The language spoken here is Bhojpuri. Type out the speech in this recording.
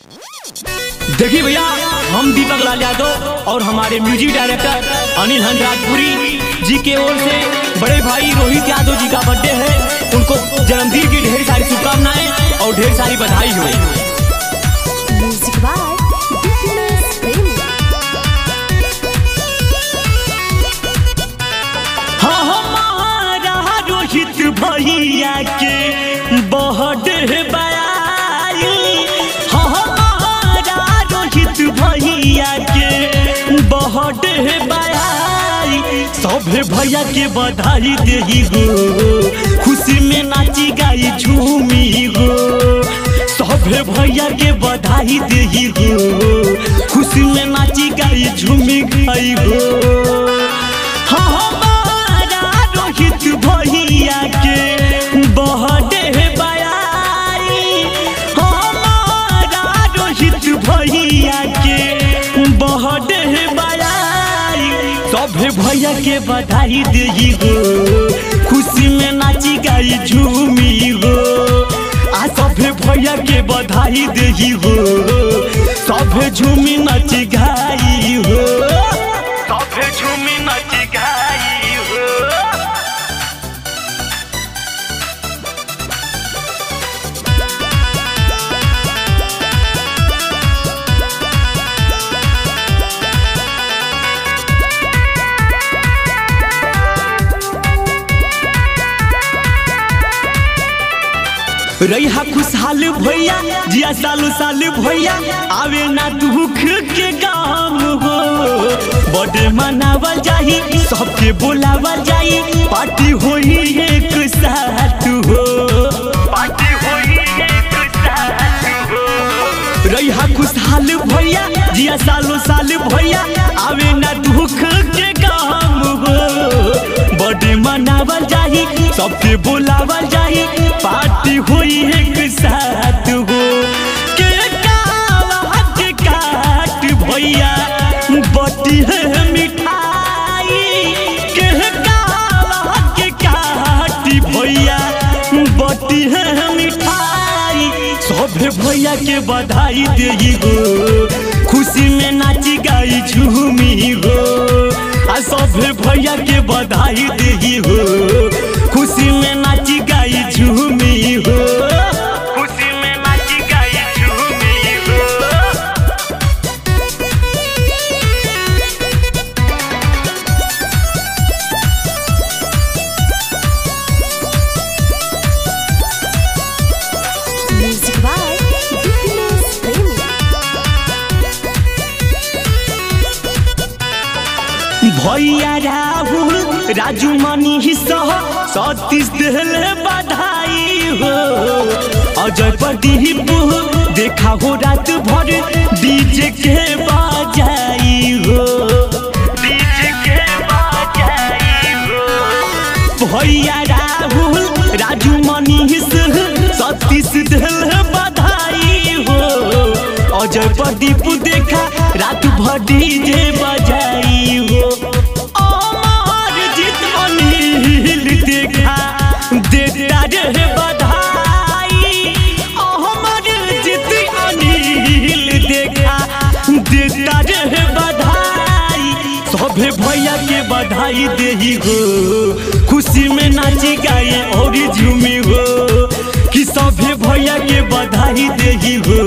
देखिए भैया, हम दीपक लाल यादव और हमारे म्यूजिक डायरेक्टर अनिल हंसराजपुरी जी के ओर से बड़े भाई रोहित यादव जी का बर्थडे है। उनको जन्मदिन की ढेर सारी शुभकामनाएं और ढेर सारी बधाई हो। हमारा रोहित भैया के बर्थडे भैया के बर्थडे बधाई, सभे भैया के बधाई देही गो, खुशी में नाची गाई झूमी गो। सभे भैया के बधाई देही गो, खुशी में नाची गाई झूमी गाई गो। हमारा रोहित भैया के बर्थडे बधाई, हमारा रोहित भैया के बर्थडे बधाई, सभे भैया के बधाई देही गो, खुशी में नाची गाई झूमी गो। आ सभे भैया के बधाई देही गो, सभे झूमी नाची गाई हो, सभे झूमी नाची गाई हो। रही खुशहाल भैया जिया सालू साल भैया, आवे ना दुख के गाम हो। बर्थडे मनावल जाही, सबके बोलावल जाई, पार्टी होई एक साथ हो, पार्टी होई एक साथ हो। रही खुशहाल भैया जिया सालू साल भैया, आवे ना दुख के गाम हो। बर्थडे मनावल जाही, सबके बोलावल जाही, पार्टी होई एक साथ हो। के काट भैया बटी है मिठाई, के काट भैया बटी है मिठाई, सभे भैया के बधाई देही गो, खुशी में नाची गाई झूमी हो। आ सभे भैया के बधाई देही हो, खुशी में नाची गाई झूमी हो, खुशी में नाची गाई झूमी हो। भैया राहुल राजू मनी सह सतीश दिले बधाई हो। अजय प्रदीप देखा हो रात भर डीजे के बजाई हो, डीजे के बजाई हो। भैया राहुल राजू मनी सतीश दिले बधाई हो। अजय प्रदीप देखा रात भर डीजे बजाई हो। देता रे बधाई, अमर जीत अनिल देखा देता रे बधाई, सभे भैया के बधाई देही हो, खुशी में नाची गाए और झूमी हो। कि सभे भैया के बधाई देही हो,